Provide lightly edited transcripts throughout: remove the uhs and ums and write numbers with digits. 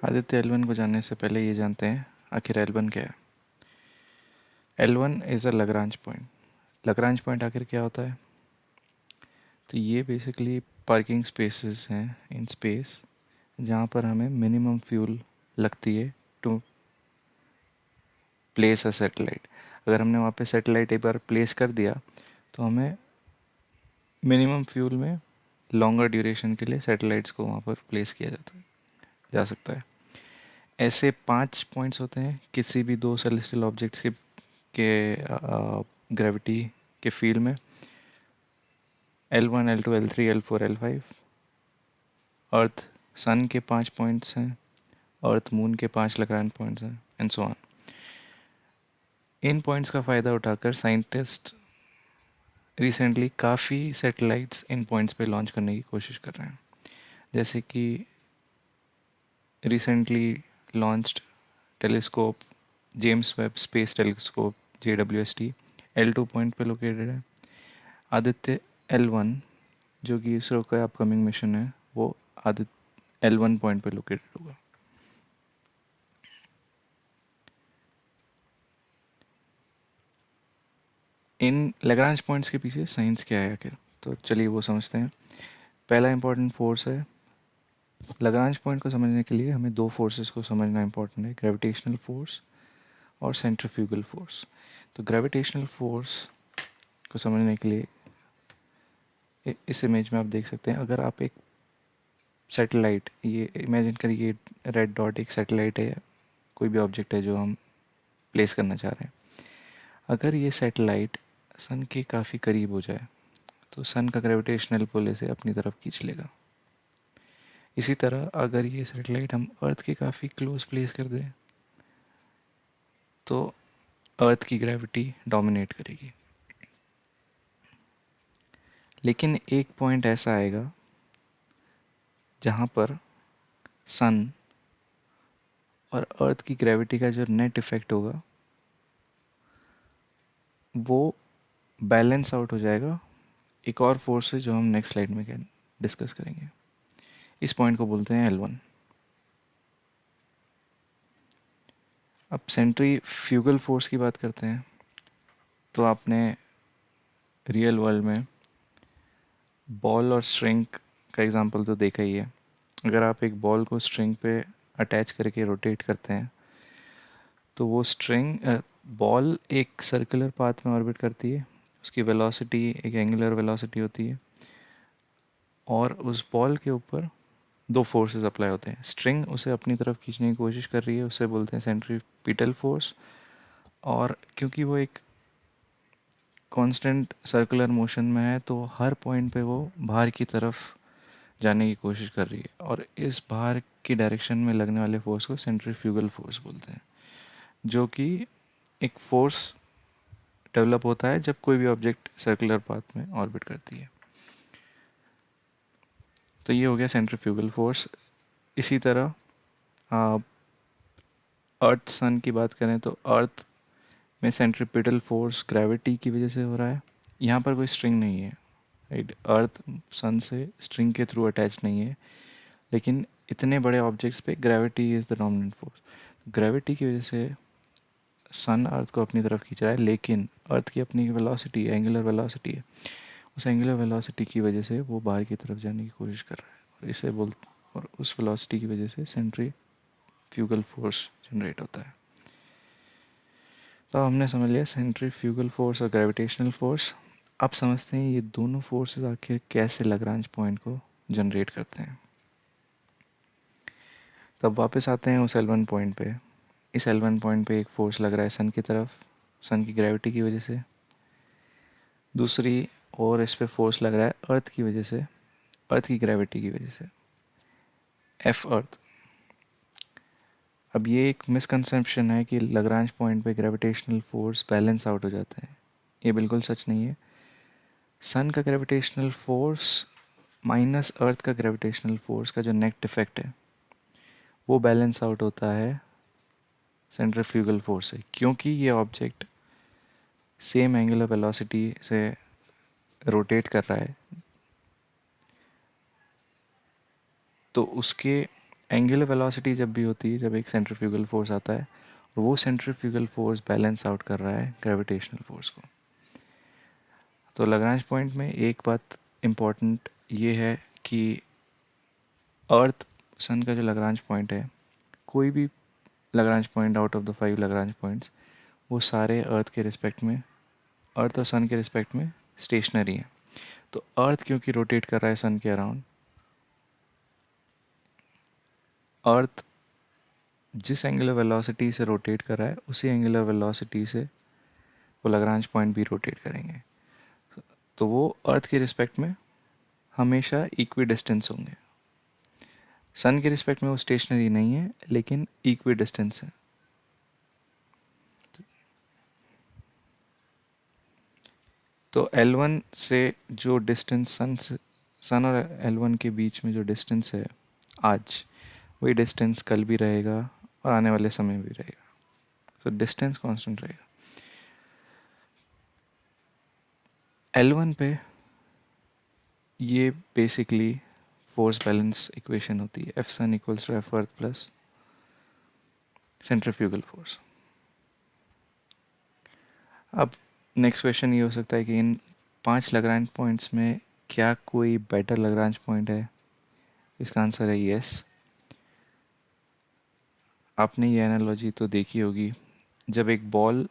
Aditya L1 को जानने से पहले ये जानते हैं आखिर L1 क्या है। L1 is a Lagrange point. Lagrange point आखिर क्या होता है? तो ये बेसिकली पार्किंग स्पेसेस हैं इन स्पेस जहाँ पर हमें मिनिमम फ्यूल लगती है टू प्लेस अ सैटेलाइट। अगर हमने वहाँ पे सैटेलाइट एक बार प्लेस कर दिया तो हमें मिनिमम फ्यूल में लॉन्गर ड्यूरेशन के लिए सैटेलाइट्स को वहाँ पर प्लेस किया जा सकता है। ऐसे 5 पॉइंट्स होते हैं किसी भी दो सेलेस्टियल ऑब्जेक्ट्स के ग्रेविटी के फील्ड में। L1, L2, L3, L4, L5। अर्थ सन के 5 पॉइंट्स हैं, अर्थ मून के 5 लग्रांज पॉइंट्स हैं, and so on. In points का फ़ायदा उठाकर साइंटिस्ट रिसेंटली काफ़ी सैटेलाइट्स इन पॉइंट्स पे लॉन्च करने की कोशिश कर रहे हैं। जैसे कि recently launched telescope James Webb space telescope JWST L2 point पे लोकेटेड है। आदित्य L1 जो कि इसरो का अपकमिंग मिशन है वो आदित्य L1 पॉइंट पे लोकेटेड होगा। इन लैग्रांज पॉइंट्स के पीछे साइंस क्या है आखिर, तो चलिए वो समझते हैं। पहला इंपॉर्टेंट फोर्स है, लैग्रांज पॉइंट को समझने के लिए हमें दो फोर्सेस को समझना इंपॉर्टेंट है, ग्रेविटेशनल फोर्स और सेंट्रीफ्यूगल फोर्स। तो ग्रेविटेशनल फोर्स को समझने के लिए इस इमेज में आप देख सकते हैं, अगर आप एक सैटेलाइट, ये इमेजिन करिए रेड डॉट एक सैटेलाइट है, कोई भी ऑब्जेक्ट है जो हम प्लेस करना चाह रहे हैं। अगर ये सैटेलाइट सन के काफ़ी करीब हो जाए तो सन का ग्रेविटेशनल पुल इसे अपनी तरफ खींच लेगा। इसी तरह अगर ये सैटेलाइट हम अर्थ के काफ़ी क्लोज प्लेस कर दें तो अर्थ की ग्रेविटी डोमिनेट करेगी। लेकिन एक पॉइंट ऐसा आएगा जहाँ पर सन और अर्थ की ग्रेविटी का जो नेट इफेक्ट होगा वो बैलेंस आउट हो जाएगा एक और फोर्स से जो हम नेक्स्ट स्लाइड में डिस्कस करेंगे। इस पॉइंट को बोलते हैं L1। अब सेंट्रीफ्यूगल फोर्स की बात करते हैं। तो आपने रियल वर्ल्ड में बॉल और स्ट्रिंग का एग्जांपल तो देखा ही है। अगर आप एक बॉल को स्ट्रिंग पे अटैच करके रोटेट करते हैं तो वो स्ट्रिंग बॉल एक सर्कुलर पाथ में ऑर्बिट करती है, उसकी वेलोसिटी एक एंगुलर वेलोसिटी होती है और उस बॉल के ऊपर दो फोर्सेस अप्लाई होते हैं। स्ट्रिंग उसे अपनी तरफ खींचने की कोशिश कर रही है, उसे बोलते हैं सेंट्रीपिटल फोर्स, और क्योंकि वो एक कांस्टेंट सर्कुलर मोशन में है तो हर पॉइंट पे वो बाहर की तरफ जाने की कोशिश कर रही है और इस बाहर की डायरेक्शन में लगने वाले फोर्स को सेंट्रीफ्यूगल फोर्स बोलते हैं, जो कि एक फोर्स डेवलप होता है जब कोई भी ऑब्जेक्ट सर्कुलर पाथ में ऑर्बिट करती है। तो ये हो गया सेंट्रीफ्यूगल फोर्स। इसी तरह अर्थ सन की बात करें तो अर्थ में सेंट्रीपिटल फोर्स ग्रेविटी की वजह से हो रहा है। यहाँ पर कोई स्ट्रिंग नहीं है, राइट। अर्थ सन से स्ट्रिंग के थ्रू अटैच नहीं है, लेकिन इतने बड़े ऑब्जेक्ट्स पे gravity is the dominant force. Gravity की वजह से सन अर्थ को अपनी तरफ खींच रहा है, लेकिन अर्थ की अपनी वेलोसिटी एंगुलर वेलोसिटी है, उस एंगुलर वेलोसिटी की वजह से वो बाहर की तरफ जाने की कोशिश कर रहा है और उस वेलोसिटी की वजह से सेंट्रीफ्यूगल फोर्स जनरेट होता है। तो हमने समझ लिया सेंट्रीफ्यूगल फोर्स और ग्रेविटेशनल फोर्स। अब समझते हैं ये दोनों फोर्सेस आखिर कैसे लैग्रांज पॉइंट को जनरेट करते हैं। तब वापस आते हैं उस L1 पॉइंट पे। इस L1 पॉइंट पे एक फोर्स लग रहा है सन की तरफ, सन की ग्रेविटी की वजह से। दूसरी और इस पे फोर्स लग रहा है अर्थ की वजह से, अर्थ की ग्रेविटी की वजह से, एफ अर्थ। अब ये एक मिसकंसेप्शन है कि लैग्रांज पॉइंट पे ग्रेविटेशनल फोर्स बैलेंस आउट हो जाता है। ये बिल्कुल सच नहीं है। सन का ग्रेविटेशनल फोर्स माइनस अर्थ का ग्रेविटेशनल फोर्स का जो नेट इफेक्ट है वो बैलेंस आउट होता है सेंट्रीफ्यूगल फोर्स से, क्योंकि ये ऑब्जेक्ट सेम एंगुलर वेलोसिटी से रोटेट कर रहा है तो उसके एंगुलर वेलोसिटी जब भी होती है, जब एक सेंट्रीफ्यूगल फोर्स आता है, वो सेंट्रीफ्यूगल फोर्स बैलेंस आउट कर रहा है ग्रेविटेशनल फोर्स को। तो लैग्रांज पॉइंट में एक बात इम्पॉर्टेंट ये है कि अर्थ सन का जो लैग्रांज पॉइंट है, कोई भी Lagrange point out of the 5 Lagrange points, वो सारे अर्थ के रिस्पेक्ट में, अर्थ और सन के रिस्पेक्ट में स्टेशनरी हैं। तो अर्थ क्योंकि रोटेट कर रहा है सन के अराउंड, अर्थ जिस एंगुलर वेलोसिटी से रोटेट कर रहा है उसी एंगुलर वेलोसिटी से वो लैग्रांज पॉइंट भी रोटेट करेंगे। तो वो अर्थ के रिस्पेक्ट में हमेशा इक्वी डिस्टेंस होंगे। सन के रिस्पेक्ट में वो स्टेशनरी नहीं है, लेकिन इक्वी डिस्टेंस है। तो L1 से जो डिस्टेंस सन और L1 के बीच में जो डिस्टेंस है आज, वही डिस्टेंस कल भी रहेगा और आने वाले समय में भी रहेगा। तो डिस्टेंस कांस्टेंट रहेगा। L1 पे ये बेसिकली फोर्स बैलेंस इक्वेशन होती है, F sun equals to F earth plus centrifugal force. अब नेक्स्ट क्वेश्चन ये हो सकता है कि इन 5 लैग्रांज पॉइंट्स में क्या कोई बेटर लैग्रांज पॉइंट है? इसका आंसर है यस। आपने ये एनालॉजी तो देखी होगी, जब एक बॉल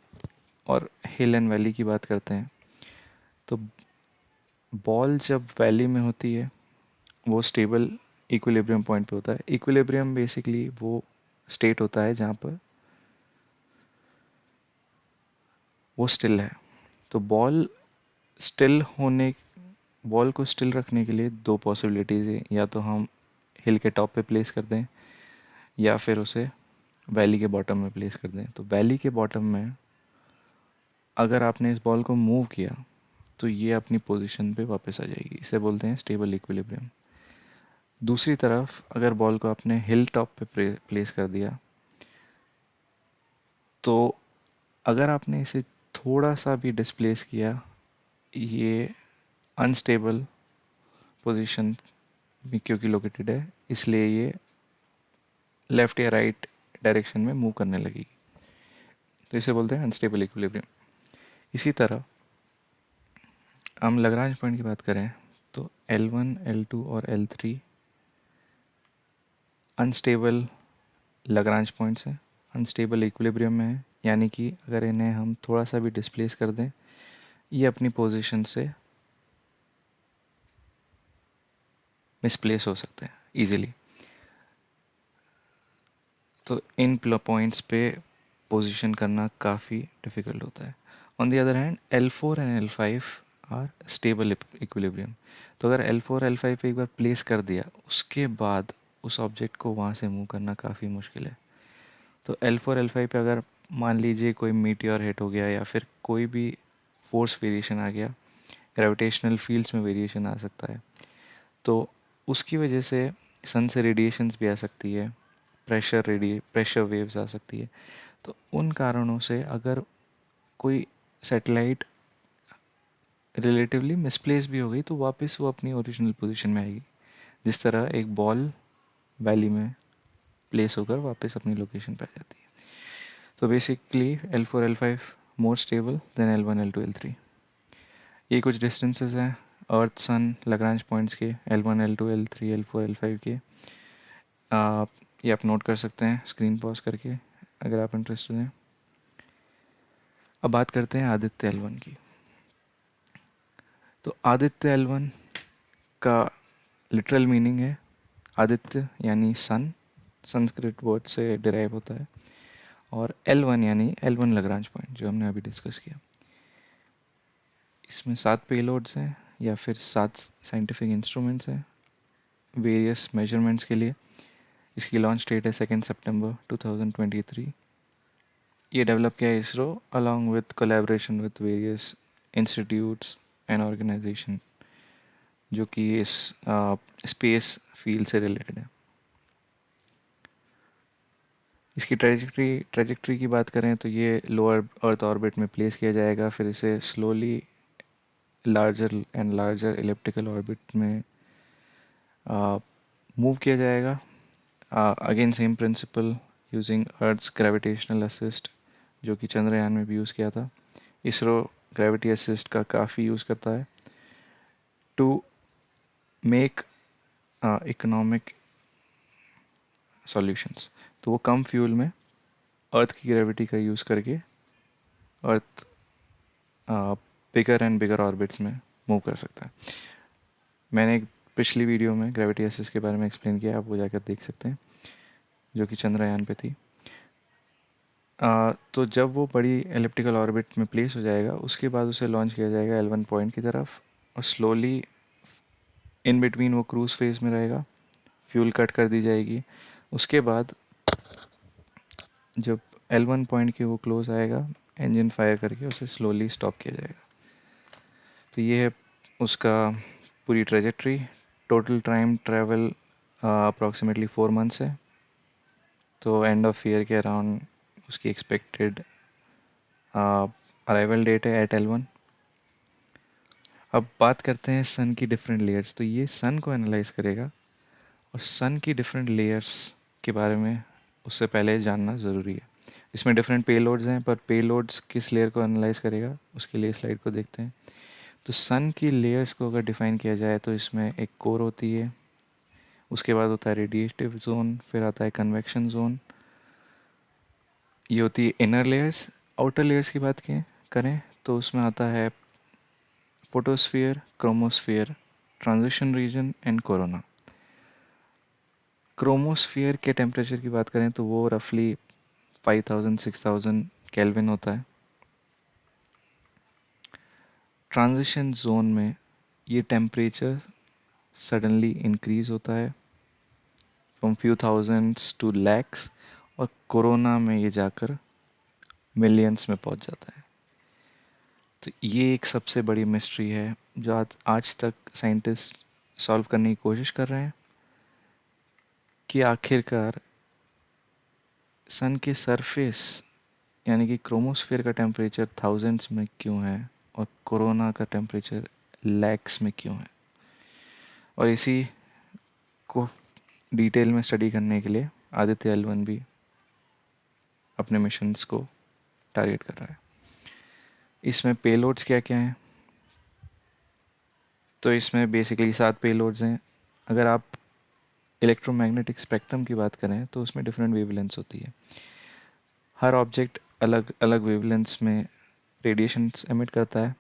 और हिल एंड वैली की बात करते हैं, तो बॉल जब वैली में होती है वो स्टेबल इक्विलिब्रियम पॉइंट पे होता है। इक्विलिब्रियम बेसिकली वो स्टेट होता है जहाँ पर वो स्टिल है। तो बॉल को स्टिल रखने के लिए दो पॉसिबिलिटीज़ है, या तो हम हिल के टॉप पे प्लेस कर दें या फिर उसे वैली के बॉटम में प्लेस कर दें। तो वैली के बॉटम में अगर आपने इस बॉल को मूव किया तो ये अपनी पोजीशन पे वापस आ जाएगी, इसे बोलते हैं स्टेबल इक्विलिब्रियम। दूसरी तरफ अगर बॉल को आपने हिल टॉप पे प्लेस कर दिया, तो अगर आपने इसे थोड़ा सा भी डिस्प्लेस किया, ये अनस्टेबल पोजीशन में क्योंकि लोकेटेड है, इसलिए ये लेफ़्ट या राइट डायरेक्शन में मूव करने लगेगी। तो इसे बोलते हैं अनस्टेबल इक्विलिब्रियम। इसी तरह हम लैग्रांज पॉइंट की बात करें तो L1, L2 और L3 अनस्टेबल लैग्रांज पॉइंट्स हैं, अनस्टेबल इक्विलिब्रियम में है, यानी कि अगर इन्हें हम थोड़ा सा भी डिस्प्लेस कर दें, ये अपनी पोजीशन से मिसप्लेस हो सकते हैं इजीली। तो इन पॉइंट्स पे पोजीशन करना काफ़ी डिफ़िकल्ट होता है। On the other hand L4 and L5 are stable equilibrium. तो अगर L4 L5 पे एक बार प्लेस कर दिया, उसके बाद उस ऑब्जेक्ट को वहाँ से मूव करना काफ़ी मुश्किल है। तो L4 L5 पे अगर मान लीजिए कोई मीटियोर हिट हो गया या फिर कोई भी फोर्स वेरिएशन आ गया, ग्रेविटेशनल फील्ड्स में वेरिएशन आ सकता है, तो उसकी वजह से सन से रेडिएशंस भी आ सकती है, प्रेशर वेव्स आ सकती है। तो उन कारणों से अगर कोई सैटेलाइट रिलेटिवली मिसप्लेस भी हो गई, तो वापस वो अपनी ओरिजिनल पोजीशन में आएगी, जिस तरह एक बॉल वैली में प्लेस होकर वापस अपनी लोकेशन पर आ जाती है। तो basically L4 L5 more stable then L1 L2 L3। ये कुछ डिस्टेंसेस हैं अर्थ सन लैग्रांज पॉइंट्स के, L1 L2 L3 L4 L5 के। ये आप नोट कर सकते हैं स्क्रीन पॉज करके अगर आप इंटरेस्टेड हैं। अब बात करते हैं आदित्य L1 की। तो आदित्य L1 का लिटरल मीनिंग है आदित्य यानी सन, संस्कृत वर्ड से डिराइव होता है, और L1 यानी L1 लैग्रांज पॉइंट जो हमने अभी डिस्कस किया। इसमें 7 पेलोड्स हैं या फिर 7 साइंटिफिक इंस्ट्रूमेंट्स हैं वेरियस मेजरमेंट्स के लिए। इसकी लॉन्च डेट है 2 सितंबर 2023। ये डेवलप किया है ISRO along with collaboration with various institutes and organization जो कि इस स्पेस फील्ड से रिलेटेड है। इसकी ट्रेजेक्ट्री की बात करें तो ये लोअर अर्थ ऑर्बिट में प्लेस किया जाएगा, फिर इसे slowly larger and larger elliptical orbit में मूव किया जाएगा again same principle using earth's gravitational assist, जो कि चंद्रयान में भी यूज़ किया था। इसरो ग्रेविटी असिस्ट का काफ़ी यूज़ करता है टू मेक इकोनॉमिक सॉल्यूशंस। तो वो कम फ्यूल में अर्थ की ग्रेविटी का यूज़ करके अर्थ बिगर एंड बिगर ऑर्बिट्स में मूव कर सकता है। मैंने एक पिछली वीडियो में ग्रेविटी असिस्ट के बारे में एक्सप्लेन किया, आप वो जाकर देख सकते हैं, जो कि चंद्रयान पे थी। तो जब वो बड़ी एलिप्टिकल ऑर्बिट में प्लेस हो जाएगा, उसके बाद उसे लॉन्च किया जाएगा L1 पॉइंट की तरफ, और स्लोली इन बिटवीन वो क्रूज फेज में रहेगा, फ्यूल कट कर दी जाएगी। उसके बाद जब L1 पॉइंट के वो क्लोज आएगा, इंजन फायर करके उसे स्लोली स्टॉप किया जाएगा। तो ये है उसका पूरी trajectory. Total time travel approximately 4 months है। तो एंड ऑफ ईयर के अराउंड उसकी एक्सपेक्टेड अराइवल डेट है एट L1। अब बात करते हैं सन की डिफरेंट लेयर्स। तो ये सन को एनालाइज करेगा, और सन की डिफरेंट लेयर्स के बारे में उससे पहले जानना ज़रूरी है। इसमें डिफरेंट पेलोड्स हैं, पर पेलोड्स किस लेयर को एनालाइज करेगा उसके लिए स्लाइड को देखते हैं। तो सन की लेयर्स को अगर डिफाइन किया जाए तो इसमें एक कोर होती है, उसके बाद होता है रेडिएटिव जोन, फिर आता है कन्वेक्शन जोन, ये होती है इनर लेयर्स। आउटर लेयर्स की बात करें तो उसमें आता है photosphere, chromosphere, transition region and corona. Chromosphere के टेम्परेचर की बात करें तो वो रफली 5000-6000 केल्विन होता है। ट्रांजिशन जोन में ये टेम्परेचर सडनली इंक्रीज होता है from few thousands to lakhs, और कोरोना में ये जाकर मिलियंस में पहुंच जाता है। तो ये एक सबसे बड़ी मिस्ट्री है जो आज तक साइंटिस्ट सॉल्व करने की कोशिश कर रहे हैं, कि आखिरकार सन के सरफेस यानी कि क्रोमोस्फीयर का टेम्परेचर थाउजेंड्स में क्यों है और कोरोना का टेम्परेचर लैक्स में क्यों है। और इसी को डिटेल में स्टडी करने के लिए आदित्य L1 भी अपने मिशंस को टारगेट कर रहा है। इसमें पेलोड्स क्या क्या हैं? तो इसमें बेसिकली 7 पेलोड्स हैं। अगर आप इलेक्ट्रोमैग्नेटिक स्पेक्ट्रम की बात करें तो उसमें डिफरेंट वेवलेंथ्स होती है। हर ऑब्जेक्ट अलग अलग वेवलेंथ्स में रेडिएशंस एमिट करता है।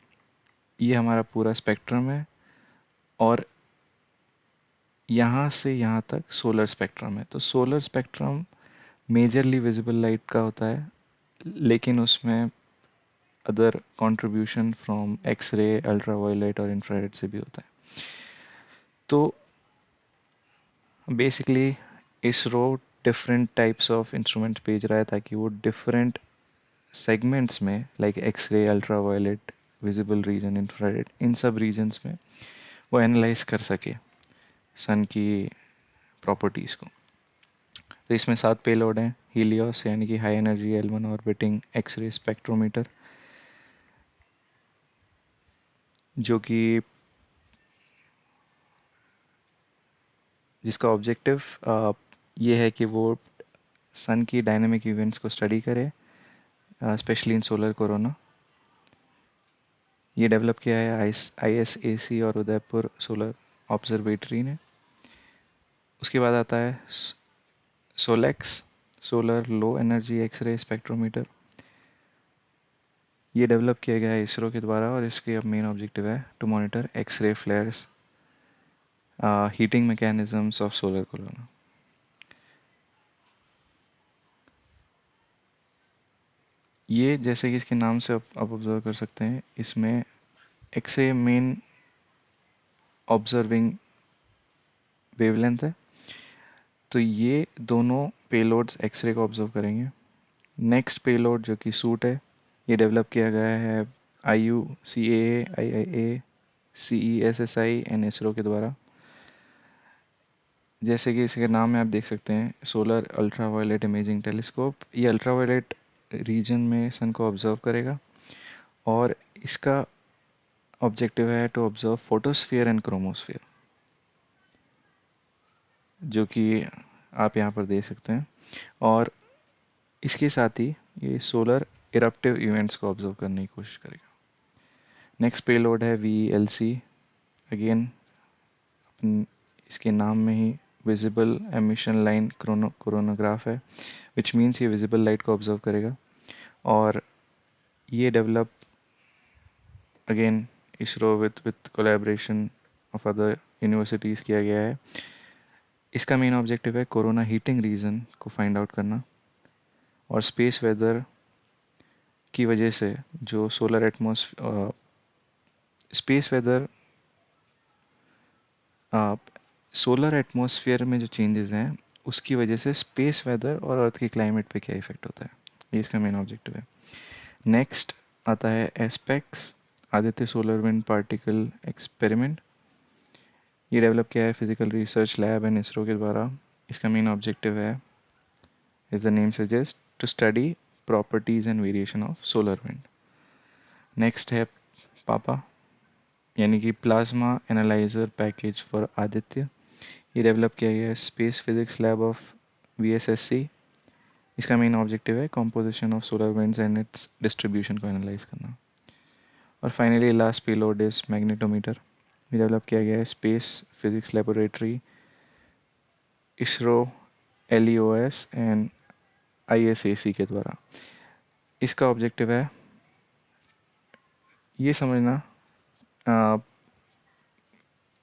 ये हमारा पूरा स्पेक्ट्रम है, और यहाँ से यहाँ तक सोलर स्पेक्ट्रम है। तो solar spectrum majorly visible light का होता है, लेकिन उसमें other contribution from X-ray, ultraviolet और इंफ्रारेड से भी होता है। तो basically ISRO different types of instruments भेज रहा है ताकि वो डिफरेंट सेगमेंट्स में, like X-ray, ultraviolet, visible region, infrared, इन सब रीजन्स में वो एनालाइज कर सके सन की प्रॉपर्टीज़ को। तो इसमें 7 पेलोड हैं। हीलियोस यानी कि high energy L1 orbiting X-ray spectrometer, जो कि जिसका ऑब्जेक्टिव ये है कि वो सन की डायनेमिक इवेंट्स को स्टडी करे, स्पेशली इन सोलर कोरोना। ये डेवलप किया है ISAC और उदयपुर सोलर ऑब्जर्वेटरी ने। उसके बाद आता है SoLEXS, solar low energy X-ray spectrometer. ये डेवलप किया गया है इसरो के द्वारा, और इसके अब मेन ऑब्जेक्टिव है to monitor X-ray flares, heating mechanisms of solar corona. ये जैसे कि इसके नाम से आप ऑब्जर्व कर सकते हैं, इसमें एक्सरे मेन ऑब्जर्विंग वेवलेंथ है। तो ये दोनों पेलोड्स एक्सरे को ऑब्जर्व करेंगे। नेक्स्ट पेलोड जो कि सूट है, ये डेवलप किया गया है IUCAA, IIA, CESSI and ISRO के द्वारा। जैसे कि इसके नाम में आप देख सकते हैं, सोलर अल्ट्रावायलेट इमेजिंग टेलीस्कोप। ये अल्ट्रावायलेट रीजन में सन को ऑब्जर्व करेगा, और इसका ऑब्जेक्टिव है to observe photosphere and chromosphere, जो कि आप यहाँ पर देख सकते हैं। और इसके साथ ही ये सोलर इरप्टिव इवेंट्स को ऑब्जर्व करने की कोशिश करेगा। नेक्स्ट पेलोड है VELC। अगेन इसके नाम में ही विजिबल एमिशन लाइन कोरोनोग्राफ है, विच मीन्स ये विजिबल लाइट को ऑब्जर्व करेगा। और ये develop again ISRO with collaboration of other universities किया गया है। इसका मेन ऑब्जेक्टिव है कोरोना हीटिंग रीजन को फाइंड आउट करना, और स्पेस वेदर की वजह से जो solar atmosphere space weather solar atmosphere में जो चेंजेस हैं उसकी वजह से स्पेस वेदर और अर्थ की क्लाइमेट पे क्या इफेक्ट होता है, ये इसका मेन ऑब्जेक्टिव है। नेक्स्ट आता है ASPEX, Aditya solar wind particle experiment. ये डेवलप किया है physical research lab and ISRO के द्वारा। इसका मेन ऑब्जेक्टिव है, as the name suggest, to study properties and variation of solar wind. Next है पापा, यानी कि plasma analyser package for Aditya. ये डेवलप किया गया है space physics lab of VSSC। इसका मेन ऑब्जेक्टिव है composition of solar winds and its distribution को एनालाइज करना। और finally last payload is magnetometer. ये डेवलप किया गया है space physics laboratory, ISRO, LEOS and ISAC के द्वारा। इसका ऑब्जेक्टिव है ये समझना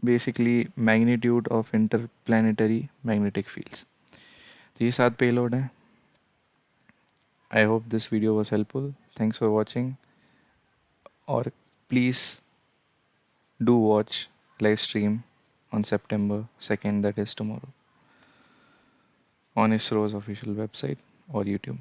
basically magnitude of interplanetary magnetic fields. तो ये 7 पेलोड हैं। I hope this video was helpful. Thanks for watching, और please do watch live stream on September 2nd, that is tomorrow, on ISRO's official website or YouTube.